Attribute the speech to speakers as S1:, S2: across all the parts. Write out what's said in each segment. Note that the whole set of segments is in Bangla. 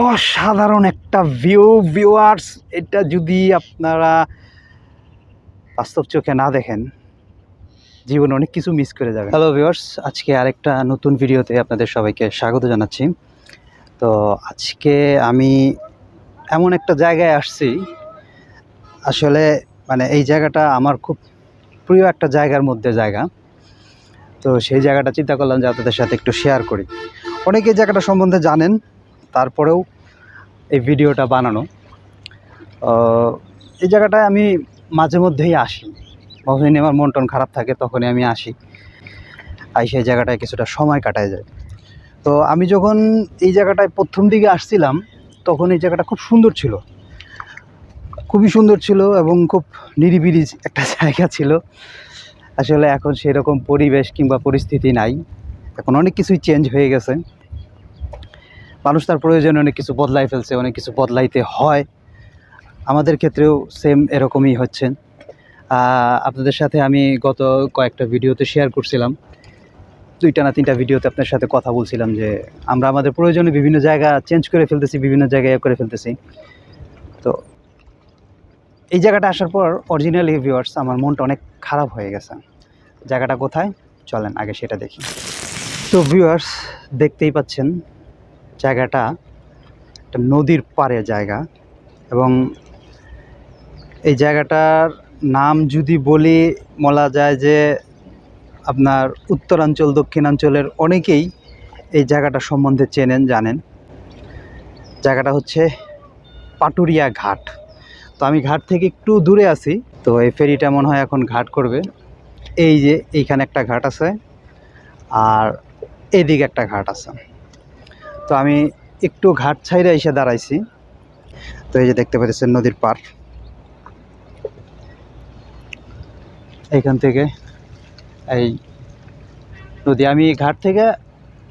S1: অসাধারণ একটা ভিউয়ার্স। এটা যদি আপনারা বাস্তব চোখে না দেখেন জীবনে অনেক কিছু মিস করে যাবেন। হ্যালো ভিউয়ার্স, আজকে আরেকটা নতুন ভিডিওতে আপনাদের সবাইকে স্বাগত জানাচ্ছি। তো আজকে আমি এমন একটা জায়গায় আসছি, আসলে এই জায়গাটা আমার খুব প্রিয় একটা জায়গার মধ্যে জায়গা। তো সেই জায়গাটা চিন্তা করলাম যে আপনাদের সাথে একটু শেয়ার করি। অনেকে এই জায়গাটা সম্বন্ধে জানেন, তারপরেও এই ভিডিওটা বানানো। এই জায়গাটায় আমি মাঝে মধ্যেই আসি, যখনই আমার মন টন খারাপ থাকে তখনই আমি আসি, সেই জায়গাটায় কিছুটা সময় কাটায় যায়। তো আমি যখন এই জায়গাটায় প্রথম দিকে আসছিলাম তখন এই জায়গাটা খুব সুন্দর ছিল, খুবই সুন্দর ছিল এবং খুব নিরিবিলি একটা জায়গা ছিল। আসলে এখন সেরকম পরিবেশ কিংবা পরিস্থিতি নাই, এখন অনেক কিছুই চেঞ্জ হয়ে গেছে। মানুষ তার প্রয়োজনে অনেক কিছু বদলাই ফেলছে, অনেক কিছু বদলাইতে হয়। আমাদের ক্ষেত্রেও সেম এরকমই হচ্ছে। আপনাদের সাথে আমি গত কয়েকটা ভিডিওতে শেয়ার করছিলাম, 2টা না 3টা ভিডিওতে আপনার সাথে কথা বলছিলাম যে আমরা আমাদের প্রয়োজনে বিভিন্ন জায়গা চেঞ্জ করে ফেলতেছি, বিভিন্ন জায়গায় করে ফেলতেছি। তো এই জায়গাটা আসার পর অরিজিনালি ভিউয়ার্স আমার মনটা অনেক খারাপ হয়ে গেছে। জায়গাটা কোথায় চলেন আগে সেটা দেখি। তো ভিউয়ার্স দেখতেই পাচ্ছেন জায়গাটা একটা নদীর পাড়ে জায়গা, এবং এই জায়গাটার নাম যদি বলি বলা যায় যে আপনার উত্তরাঞ্চল দক্ষিণাঞ্চলের অনেকেই এই জায়গাটা সম্বন্ধে চেনেন, জানেন। জায়গাটা হচ্ছে পাটুরিয়া ঘাট। তো আমি ঘাট থেকে একটু দূরে আছি, তো এই ফেরিটা মনে হয় এখন ঘাট করবে। এই যে এইখানে একটা ঘাট আছে আর এইদিকে একটা ঘাট আছে। তো আমি একটু ঘাট ছাইড়ে এসে দাঁড়াইছি। তো এই যে দেখতে পাচ্ছেন নদীর পাড়, এইখান থেকে এই নদী। আমি ঘাট থেকে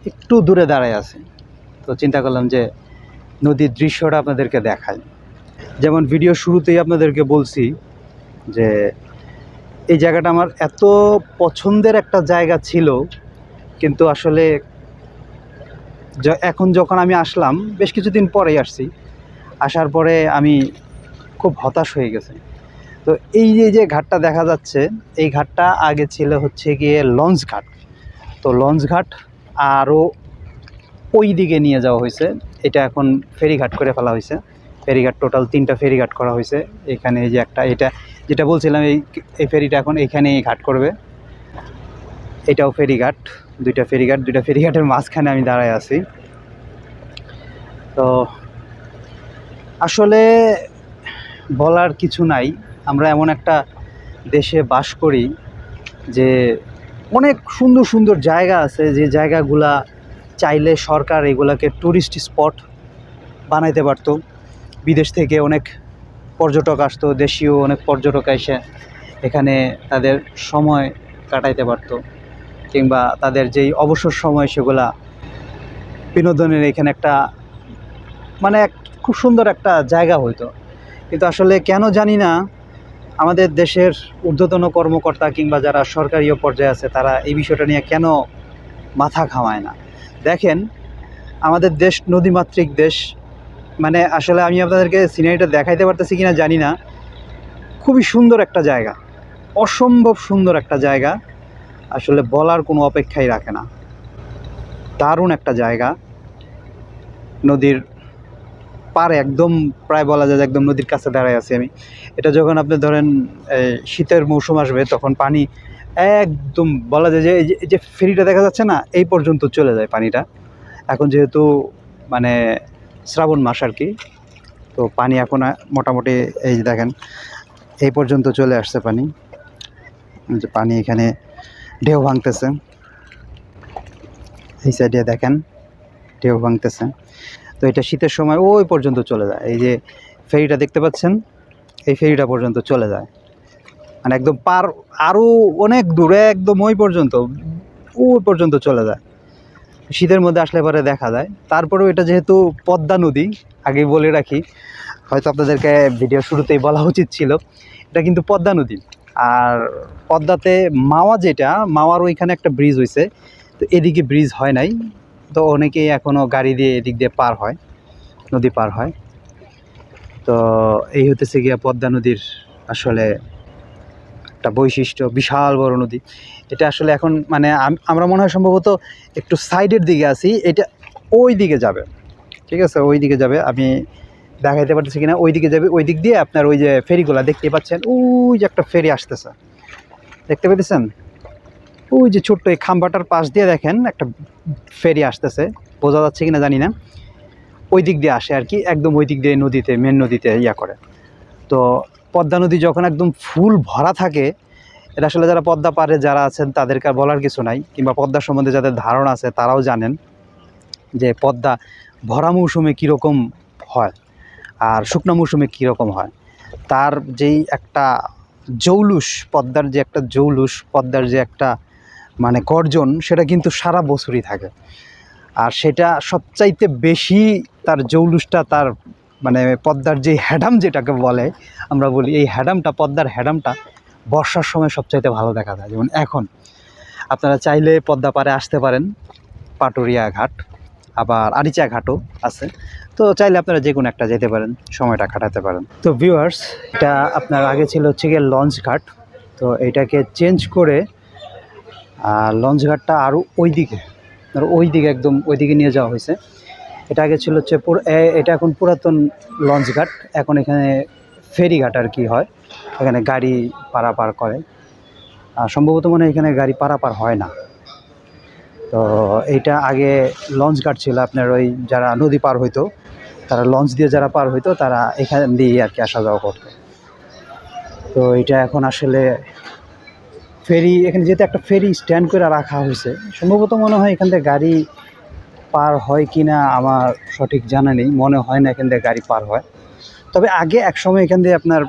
S1: একটু দূরে দাঁড়াই আছি, তো চিন্তা করলাম যে নদীর দৃশ্যটা আপনাদেরকে দেখাই। যেমন ভিডিও শুরুতেই আপনাদেরকে বলছি যে এই জায়গাটা আমার এত পছন্দের একটা জায়গা ছিল, কিন্তু আসলে এখন যখন আমি আসলাম, বেশ কিছুদিন পরেই আসছি, আসার পরে আমি খুব হতাশ হয়ে গেছি। তো এই যে ঘাটটা দেখা যাচ্ছে, এই ঘাটটা আগে ছিল হচ্ছে গিয়ে লঞ্চ ঘাট। তো লঞ্চ ঘাট আরও ওই দিকে নিয়ে যাওয়া হয়েছে, এটা এখন ফেরিঘাট করে ফেলা হয়েছে। ফেরিঘাট টোটাল 3টা ফেরিঘাট করা হয়েছে। এখানে এই যে একটা, এটা যেটা বলছিলাম, এই ফেরিটা এখন এখানেই ঘাট করবে। এটাও ফেরিঘাট, 2টা ফেরিঘাট, 2টা ফেরিঘাটের মাঝখানে আমি দাঁড়ায় আছি। তো আসলে বলার কিছু নাই, আমরা এমন একটা দেশে বাস করি যে অনেক সুন্দর সুন্দর জায়গা আছে, যে জায়গাগুলা চাইলে সরকার এগুলাকে ট্যুরিস্ট স্পট বানাইতে পারতো। বিদেশ থেকে অনেক পর্যটক আসতো, দেশীয় অনেক পর্যটক এসে এখানে তাদের সময় কাটাইতে পারতো, কিংবা তাদের যেই অবসর সময় সেগুলা বিনোদনের এখানে একটা এক খুব সুন্দর একটা জায়গা হইতো। কিন্তু আসলে কেন জানি না আমাদের দেশের ঊর্ধ্বতন কর্মকর্তা কিংবা যারা সরকারি পর্যায়ে আছে তারা এই বিষয়টা নিয়ে কেন মাথা ঘামায় না। দেখেন, আমাদের দেশ নদীমাতৃক দেশ, আসলে আমি আপনাদেরকে সিনারিটা দেখাইতে পারতেছি কিনা জানি না। খুবই সুন্দর একটা জায়গা, অসম্ভব সুন্দর একটা জায়গা, আসলে বলার কোনো অপেক্ষাই রাখে না। দারুণ একটা জায়গা, নদীর পাড়ে একদম, প্রায় বলা যায় একদম নদীর কাছে দাঁড়ায় আছি আমি। এটা যখন আপনি ধরেন শীতের মৌসুম আসবে তখন পানি একদম বলা যায় যে এই যে ফেরিটা দেখা যাচ্ছে না, এই পর্যন্ত চলে যায় পানিটা। এখন যেহেতু শ্রাবণ মাস আর কি, তো পানি এখন মোটামুটি এই যে দেখেন এই পর্যন্ত চলে আসছে পানি। যে পানি এখানে ঢেউ ভাঙতেছে, এই সাইডে দেখেন ঢেউ ভাঙতেছে। তো এটা শীতের সময় ওই পর্যন্ত চলে যায়। এই যে ফেরিটা দেখতে পাচ্ছেন, এই ফেরিটা পর্যন্ত চলে যায়, একদম পার আরও অনেক দূরে, একদম ওই পর্যন্ত চলে যায়। শীতের মধ্যে আসলে পরে দেখা যায়। তারপরেও এটা যেহেতু পদ্মা নদী, আগেই বলে রাখি, হয়তো আপনাদেরকে ভিডিও শুরুতেই বলা উচিত ছিল, এটা কিন্তু পদ্মা নদী। আর পদ্মাতে মাওয়ার ওইখানে একটা ব্রিজ হয়েছে, তো এদিকে ব্রিজ হয় নাই, তো অনেকেই এখনও গাড়ি দিয়ে এদিক দিয়ে পার হয়। নদী পার হয়। তো এই হতেছে গিয়া পদ্মা নদীর আসলে একটা বৈশিষ্ট্য, বিশাল বড় নদী। এটা আসলে এখন মানে আমরা মনে হয় সম্ভবত একটু সাইডের দিকে আছি, এটা ওই দিকে যাবে, ঠিক আছে, ওই দিকে যাবে। আমি দেখাইতে পারতেছি কিনা, ওই দিকে যাবে, ওই দিক দিয়ে আপনার ওই যে ফেরিগুলো দেখতে পাচ্ছেন, ওই যে একটা ফেরি আসতেছে, দেখতে পেতেছেন? ওই যে ছোট্ট এই খাম্বাটার পাশ দিয়ে দেখেন একটা ফেরি আসতেছে, বোঝা যাচ্ছে কিনা জানি না, ওই দিক দিয়ে আসে আর কি, একদম ওই দিক দিয়ে নদীতে, মেন নদীতে ইয়া করে। তো পদ্মা নদী যখন একদম ফুল ভরা থাকে, এটা আসলে যারা পদ্মা পারে যারা আছেন তাদেরকে আর বলার কিছু নাই, কিংবা পদ্মা সম্বন্ধে যাদের ধারণা আছে তারাও জানেন যে পদ্মা ভরা মৌসুমে কীরকম হয় আর শুকনো মৌসুমে কীরকম হয়। তার যেই একটা জৌলুস, পদ্মার যে একটা জৌলুস, পদ্মার যে একটা মানে গর্জন, সেটা কিন্তু সারা বছরই থাকে। আর সেটা সবচাইতে বেশি তার জৌলুসটা, তার মানে পদ্মার যে হ্যাডাম যেটাকে বলে আমরা বলি, এই হ্যাডামটা, পদ্মার হ্যাডামটা বর্ষার সময় সবচাইতে ভালো দেখা যায়। যেমন এখন আপনারা চাইলে পদ্মা পাড়ে আসতে পারেন, পাটুরিয়া ঘাট, আবার আরিচা ঘাটও আছে। তো চাইলে আপনারা যে কোনো একটা যেতে পারেন, সময়টা কাটাতে পারেন। তো ভিউয়ার্স, এটা আপনার আগে ছিল হচ্ছে গিয়ে লঞ্চ ঘাট, তো এটাকে চেঞ্জ করে লঞ্চ ঘাটটা আরও ওই দিকে, একদম ওই দিকে নিয়ে যাওয়া হয়েছে। এটা আগে ছিল হচ্ছে এটা এখন পুরাতন লঞ্চ ঘাট, এখন এখানে ফেরি ঘাট আর কি হয়, এখানে গাড়ি পারাপার করে। সম্ভবত মনে হয় এখানে গাড়ি পারাপার হয় না। তো এইটা আগে লঞ্চ ঘাট ছিল, আপনার ওই যারা নদী পার হইতো, তারা লঞ্চ দিয়ে যারা পার হইতো তারা এখান দিয়ে আর কি আসা যাওয়া করতো। তো এটা এখন আসলে ফেরি, এখানে যেহেতু একটা ফেরি স্ট্যান্ড করে রাখা হয়েছে, সম্ভবত মনে হয় এখান থেকে গাড়ি পার হয় কি না আমার সঠিক জানা নেই, মনে হয় না এখান থেকে গাড়ি পার হয়। তবে আগে এক সময় এখান দিয়ে আপনার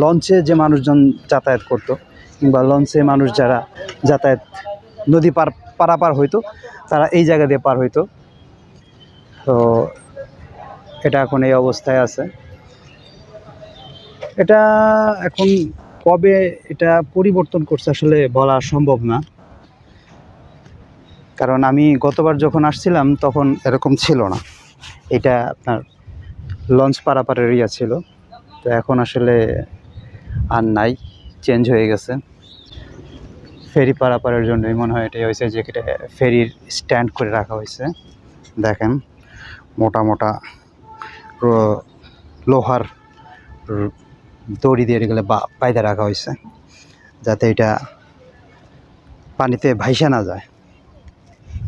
S1: লঞ্চে যে মানুষজন যাতায়াত করতো, কিংবা লঞ্চে মানুষ যারা যাতায়াত নদী পারাপার হইতো, তারা এই জায়গা দিয়ে পার হইতো। তো এটা এখন এই অবস্থায় আছে। এটা এখন কবে এটা পরিবর্তন করছে আসলে বলা সম্ভব না, কারণ আমি গতবার যখন আসছিলাম তখন এরকম ছিল না, এটা আপনার লঞ্চ পারাপারের এরিয়া ছিল। তো এখন আসলে আর নাই, চেঞ্জ হয়ে গেছে। ফেরি পারাপারের জন্যই মনে হয় এটাই হয়েছে, যে এটা ফেরির স্ট্যান্ড করে রাখা হয়েছে। দেখেন মোটা মোটা লোহার দড়ি দিয়ে এগুলো বাইধে রাখা হয়েছে, যাতে এটা পানিতে ভাইসা না যায়,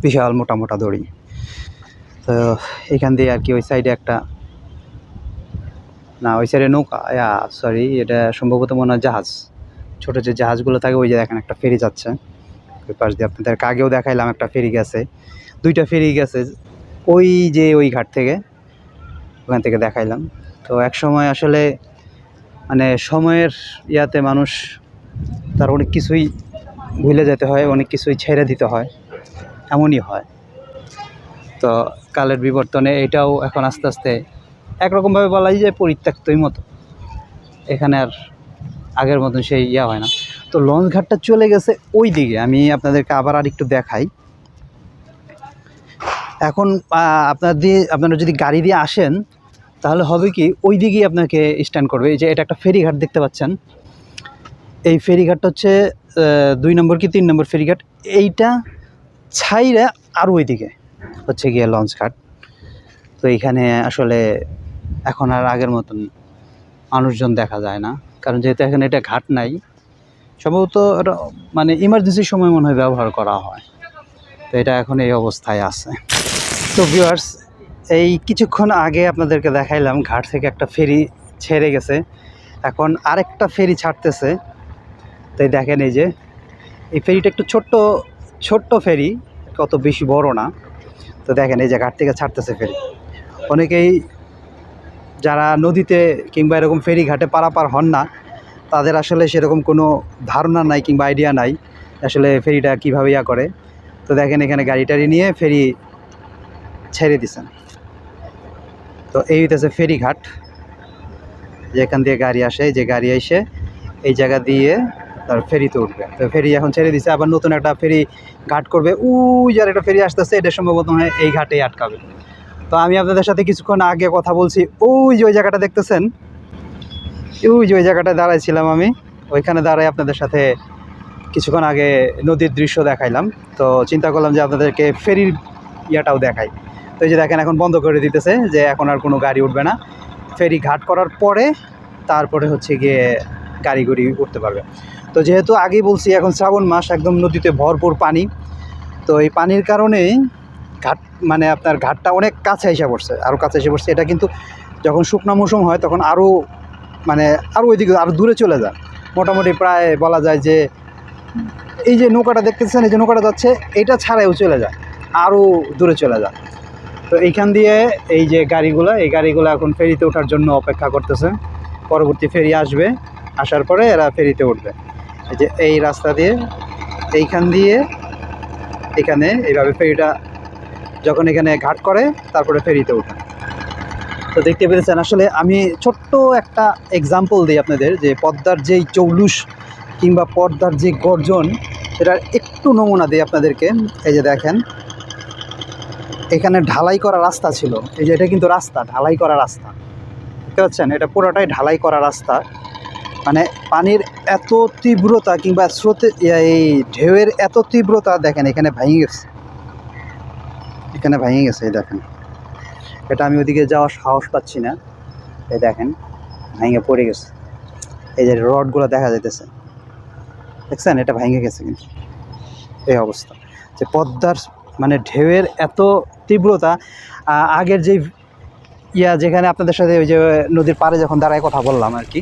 S1: বিশাল মোটা মোটা দড়ি। তো এখান দিয়ে আর কি ওই সাইডে একটা, না ওই সাইডে নৌকা, সরি, এটা সম্ভবত মনে হয় জাহাজ, ছোটো যে জাহাজগুলো থাকে, ওই যে দেখেন একটা ফেরি যাচ্ছে ওই পাশ দিয়ে। আপনাদেরকে আগেও দেখাইলাম একটা ফেরি গেছে, দুইটা ফেরি গেছে ওই যে ওই ঘাট থেকে, ওখান থেকে দেখাইলাম। তো এক সময় আসলে মানে সময়ের ইয়াতে মানুষ তার অনেক কিছুই ভুলে যেতে হয়, অনেক কিছুই ছেড়ে দিতে হয়, এমনই হয়। তো কালের বিবর্তনে এটাও এখন আস্তে আস্তে একরকমভাবে বলা যায় যে পরিত্যক্তই মতো, এখানে আর আগের মতন সেই ইয়া হয় না। তো লঞ্চ ঘাটটা চলে গেছে ওই দিকে, আমি আপনাদেরকে আবার আর একটু দেখাই। এখন আপনারা যদি গাড়ি দিয়ে আসেন তাহলে হবে কি, ওই দিকেই আপনাকে স্ট্যান্ড করবে। এই যে এটা একটা ফেরিঘাট দেখতে পাচ্ছেন, এই ফেরিঘাটটা হচ্ছে 2 নম্বর কি 3 নম্বর ফেরিঘাট, এইটা ছাইরা আর ওই দিকে হচ্ছে গিয়ে লঞ্চ ঘাট। তো এইখানে আসলে এখন আর আগের মতন মানুষজন দেখা যায় না, কারণ যেহেতু এখানে এটা ঘাট নাই, সম্ভবত এটা মানে ইমার্জেন্সির সময় মনে হয় ব্যবহার করা হয়। তো এটা এখন এই অবস্থায় আছে। তো ভিউয়ার্স, এই কিছুক্ষণ আগে আপনাদেরকে দেখাইলাম ঘাট থেকে একটা ফেরি ছেড়ে গেছে, এখন আরেকটা ফেরি ছাড়তেছে। তাই দেখেন এই যে এই ফেরিটা একটু ছোট্ট ফেরি, কত বেশি বড় না। তো দেখেন এই যে ঘাট থেকে ছাড়তেছে ফেরি। অনেকেই যারা নদীতে কিংবা এরকম ফেরি ঘাটে পারাপার হন না, তাদের আসলে সেরকম কোনো ধারণা নাই কিংবা আইডিয়া নাই আসলে ফেরিটা কীভাবে ইয়া করে। তো দেখেন এখানে গাড়ি টাড়ি নিয়ে ফেরি ছেড়ে দিছেন। তো এই হইতেছে ফেরিঘাট, যেখান দিয়ে গাড়ি আসে, যে গাড়ি এসে এই জায়গা দিয়ে তার ফেরিতে উঠবে। তো ফেরি এখন ছেড়ে দিছে, আবার নতুন একটা ফেরি ঘাট করবে, ওই যার একটা ফেরি আসতেছে, এটা সম্ভবত হয় এই ঘাটেই আটকাবে। তো আমি আপনাদের সাথে কিছুক্ষণ আগে কথা বলছি, ওই যে ওই জায়গাটা দেখতেছেন, ওই যে ওই জায়গাটায় দাঁড়াইছিলাম আমি, ওইখানে দাঁড়াই আপনাদের সাথে কিছুক্ষণ আগে নদীর দৃশ্য দেখাইলাম। তো চিন্তা করলাম যে আপনাদেরকে ফেরির ইয়াটাও দেখাই। তো এই যে দেখেন এখন বন্ধ করে দিতেছে, যে এখন আর কোনো গাড়ি উঠবে না, ফেরি ঘাট করার পরে তারপরে হচ্ছে গিয়ে গাড়ি উঠতে পারবে। তো যেহেতু আগেই বলছি এখন শ্রাবণ মাস, একদম নদীতে ভরপুর পানি। তো এই পানির কারণেই ঘাট মানে আপনার ঘাটটা অনেক কাছে এসে পড়ছে, আরও কাছে এসে পড়ছে। এটা কিন্তু যখন শুকনো মৌসুম হয় তখন আরও মানে আরও ওইদিকে আরও দূরে চলে যায়। মোটামুটি প্রায় বলা যায় যে এই যে নৌকাটা দেখতেছেন, এই যে নৌকাটা যাচ্ছে, এটা ছাড়াও চলে যায়, আরও দূরে চলে যায়। তো এইখান দিয়ে এই যে এই গাড়িগুলো এখন ফেরিতে ওঠার জন্য অপেক্ষা করতেছে। পরবর্তী ফেরি আসবে, আসার পরে এরা ফেরিতে উঠবে। এই যে এই রাস্তা দিয়ে এইখান দিয়ে এখানে এইভাবে ফেরিটা যখন এখানে ঘাট করে তারপরে ফেরিতে ওঠে। তো দেখতে পেরেছেন, আসলে আমি ছোট্ট একটা এক্সাম্পল দিই আপনাদের, যে পদ্মার যেই চৌলুস কিংবা পদ্মার যে গর্জন, সেটার একটু নমুনা দিই আপনাদেরকে। এই যে দেখেন, এখানে ঢালাই করা রাস্তা ছিল, এই যে এটা কিন্তু রাস্তা, ঢালাই করা রাস্তা, দেখতে পাচ্ছেন, এটা পুরোটাই ঢালাই করা রাস্তা। মানে পানির এত তীব্রতা কিংবা স্রোতে এই ঢেউয়ের এত তীব্রতা, দেখেন এখানে ভেঙে গেছে, এখানে ভেঙে গেছে, এই দেখেন। এটা আমি ওদিকে যাওয়ার সাহস পাচ্ছি না, এই দেখেন ভেঙে পড়ে গেছে। এই যে রডগুলো দেখা যাইতেছে, দেখছেন, এটা ভেঙে গেছে। কিন্তু এই অবস্থা যে পদ্মার মানে ঢেউয়ের এত তীব্রতা, আগের যে যেখানে আপনাদের সাথে ওই যে নদীর পাড়ে যখন দাঁড়ায় কথা বললাম আর কি,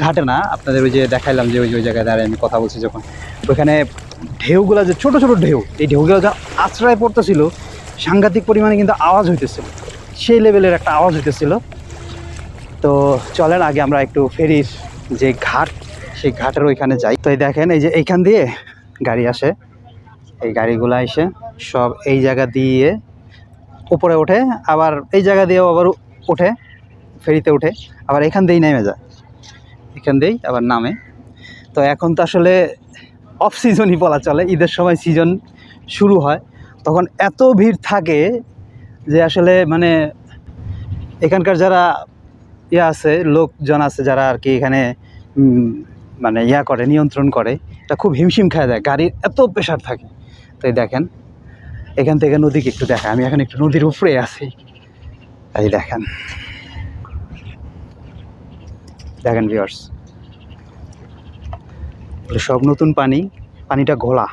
S1: ঘাটে না, আপনাদের ওই যে দেখাইলাম যে ওই জায়গায় দাঁড়ায় আমি কথা বলছি যখন, ওইখানে ঢেউগুলো যে ছোটো ছোটো ঢেউ, এই ঢেউগুলো যা আশ্রয় পড়তেছিল, সাংঘাতিক পরিমাণে কিন্তু আওয়াজ হইতেছিল, সেই লেভেলের একটা আওয়াজ হইতেছিল। তো চলেন আগে আমরা একটু ফেরির যে ঘাট, সেই ঘাটের ওইখানে যাই। তো এই দেখেন, এই যে এইখান দিয়ে গাড়ি আসে, এই গাড়িগুলো এসে সব এই জায়গা দিয়ে উপরে ওঠে, আবার এই জায়গা দিয়েও আবার ওঠে, ফেরিতে ওঠে, আবার এখান দিয়েই নেমে যায়, এখান দিয়েই আবার নামে। তো এখন তো আসলে অফ সিজনই বলা চলে, ঈদের সময় সিজন শুরু হয়, তখন এত ভিড় থাকে যে আসলে মানে এখানকার যারা আছে, লোকজন আছে যারা আর কি এখানে মানে করে, নিয়ন্ত্রণ করে, এটা খুব হিমশিম খায় দেয়, গাড়ির এত প্রেশার থাকে। তো এই দেখেন, এখান থেকে নদীকে একটু দেখা, আমি এখন একটু নদীর উপরে আছি, এই দেখেন, দেখেন ভিউয়ার্স, সব নতুন পানি, পানিটা ঘোলা।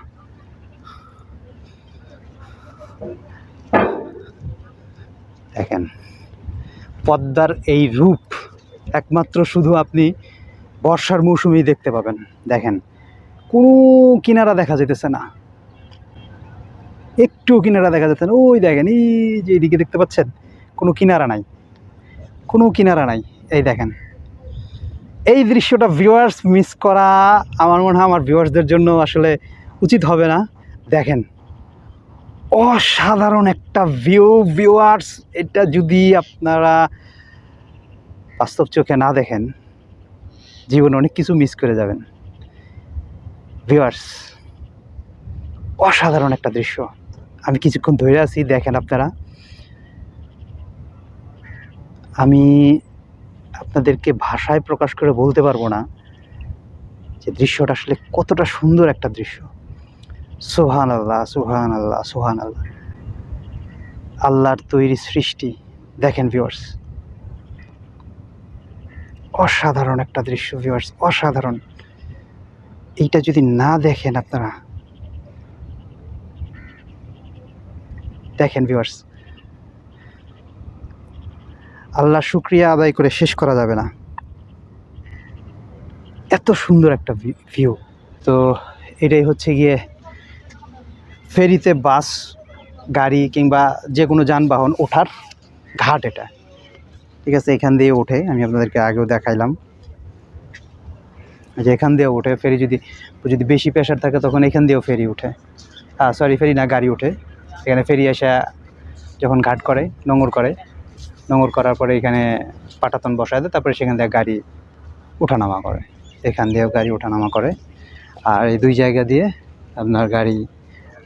S1: দেখেন পদ্মার এই রূপ একমাত্র শুধু আপনি বর্ষার মৌসুমেই দেখতে পাবেন। দেখেন কোনো কিনারা দেখা যেতেছে না, একটু কিনারা দেখা যাচ্ছে না। ওই দেখেন, এই যে এইদিকে দেখতে পাচ্ছেন, কোনো কিনারা নাই, কোনো কিনারা নাই। এই দেখেন, এই দৃশ্যটা ভিউয়ার্স মিস করা আমার মনে হয় আমার ভিউয়ার্সদের জন্য আসলে উচিত হবে না। দেখেন অসাধারণ একটা ভিউয়ার্স, এটা যদি আপনারা বাস্তব চোখে না দেখেন, জীবনে অনেক কিছু মিস করে যাবেন। ভিউয়ার্স অসাধারণ একটা দৃশ্য, আমি কিছুক্ষণ ধরে আছি, দেখেন আপনারা। আমি আপনাদেরকে ভাষায় প্রকাশ করে বলতে পারবো না যে দৃশ্যটা আসলে কতটা সুন্দর একটা দৃশ্য। সুবহান আল্লাহ, সুবহান আল্লাহ, সুবহান আল্লাহ, আল্লাহর তৈরি সৃষ্টি। দেখেন ভিউয়ার্স, অসাধারণ একটা দৃশ্য ভিউয়ার্স, অসাধারণ। এইটা যদি না দেখেন আপনারা, দেখেন ভিউয়ার্স, আল্লাহর শুকরিয়া আদায় করে শেষ করা যাবে না, এত সুন্দর একটা ভিউ। তো এটাই হচ্ছে গিয়ে ফেরিতে বাস, গাড়ি কিংবা যে কোনো যানবাহন ওঠার ঘাট এটা, ঠিক আছে। এখান দিয়ে ওঠে, আমি আপনাদেরকে আগেও দেখাইলাম যে এখান দিয়ে ওঠে ফেরি। যদি বেশি প্রেশার থাকে তখন এখান দিয়েও ফেরি ওঠে, ফেরি না, গাড়ি ওঠে। এখানে ফেরি এসে যখন ঘাট করে, নোঙর করার পরে এখানে পাটাতন বসায় দেয়, তারপরে সেখান থেকে গাড়ি ওঠানামা করে, এখান দিয়েও গাড়ি ওঠানামা করে। আর এই দুই জায়গা দিয়ে আপনার গাড়ি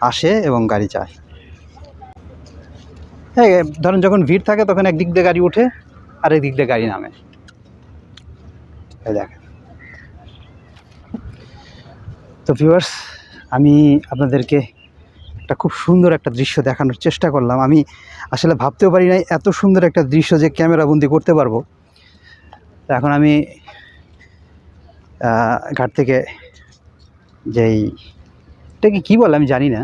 S1: আসে এবং গাড়ি যায়। হ্যাঁ, ধরেন যখন ভিড় থাকে তখন একদিক দিয়ে গাড়ি ওঠে আর একদিক দিয়ে গাড়ি নামে। এই দেখেন। তো ভিউয়ার্স, আমি আপনাদেরকে একটা খুব সুন্দর একটা দৃশ্য দেখানোর চেষ্টা করলাম। আমি আসলে ভাবতেও পারি নাই এত সুন্দর একটা দৃশ্য যে ক্যামেরাবন্দি করতে পারবো। তো এখন আমি ঘাট থেকে যেই, এটাকে কী বলে আমি জানি না,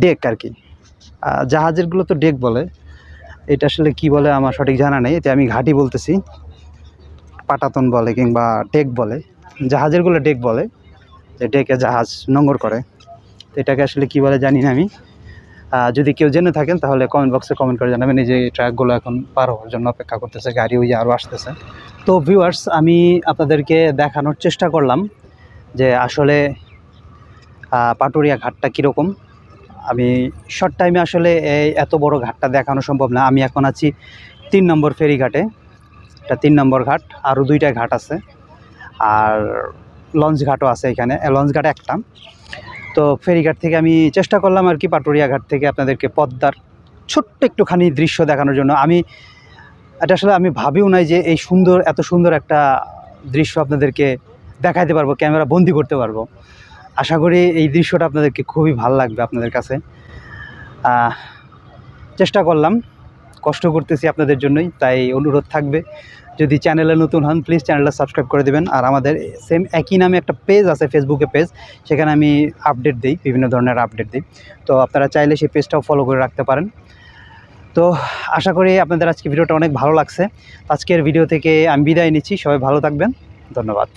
S1: ডেক আর কি, জাহাজেরগুলো তো ডেক বলে, এটা আসলে কি বলে আমার সঠিক জানা নেই। এতে আমি ঘাটি বলতেছি, পাটাতন বলে কিংবা ডেক বলে, জাহাজেরগুলো ডেক বলে, যে ডেকে জাহাজ নোঙর করে। তো এটাকে আসলে কি বলে জানি না আমি। যদি কেউ জেনে থাকেন তাহলে কমেন্ট বক্সে কমেন্ট করে জানাবেন। এই যে ট্রাকগুলো এখন পার হওয়ার জন্য অপেক্ষা করতেছে, গাড়ি ওই যে আরও আসতেছে। তো ভিউয়ার্স, আমি আপনাদেরকে দেখানোর চেষ্টা করলাম যে আসলে পাটুরিয়া ঘাটটা কীরকম। আমি শর্ট টাইমে আসলে এই এত বড় ঘাটটা দেখানো সম্ভব না। আমি এখন আছি 3 নম্বর ফেরিঘাটে। এটা 3 নম্বর ঘাট, আরও 2টা ঘাট আছে, আর লঞ্চ ঘাটও আছে এখানে। লঞ্চ ঘাট একটা। তো ফেরিঘাট থেকে আমি চেষ্টা করলাম আর কি পাটুরিয়া ঘাট থেকে আপনাদেরকে পদ্মার ছোট্ট একটুখানি দৃশ্য দেখানোর জন্য। এটা আসলে আমি ভাবিও নাই যে এই সুন্দর, এত সুন্দর একটা দৃশ্য আপনাদেরকে দেখাইতে পারবো, ক্যামেরা বন্দি করতে পারবো। আশা করি এই দৃশ্যটা আপনাদেরকে খুবই ভালো লাগবে আপনাদের কাছে। চেষ্টা করলাম, কষ্ট করতেছি আপনাদের জন্যই, তাই অনুরোধ থাকবে যদি চ্যানেলে নতুন হন প্লিজ চ্যানেলটা সাবস্ক্রাইব করে দেবেন। আর আমাদের সেম একই নামে একটা পেজ আছে, ফেসবুকে পেজ, সেখানে আমি আপডেট দিই, বিভিন্ন ধরনের আপডেট দিই। তো আপনারা চাইলে সেই পেজটাও ফলো করে রাখতে পারেন। তো আশা করি আপনাদের আজকে ভিডিওটা অনেক ভালো লাগছে। আজকের ভিডিও থেকে আমি বিদায় নিচ্ছি। সবাই ভালো থাকবেন, ধন্যবাদ।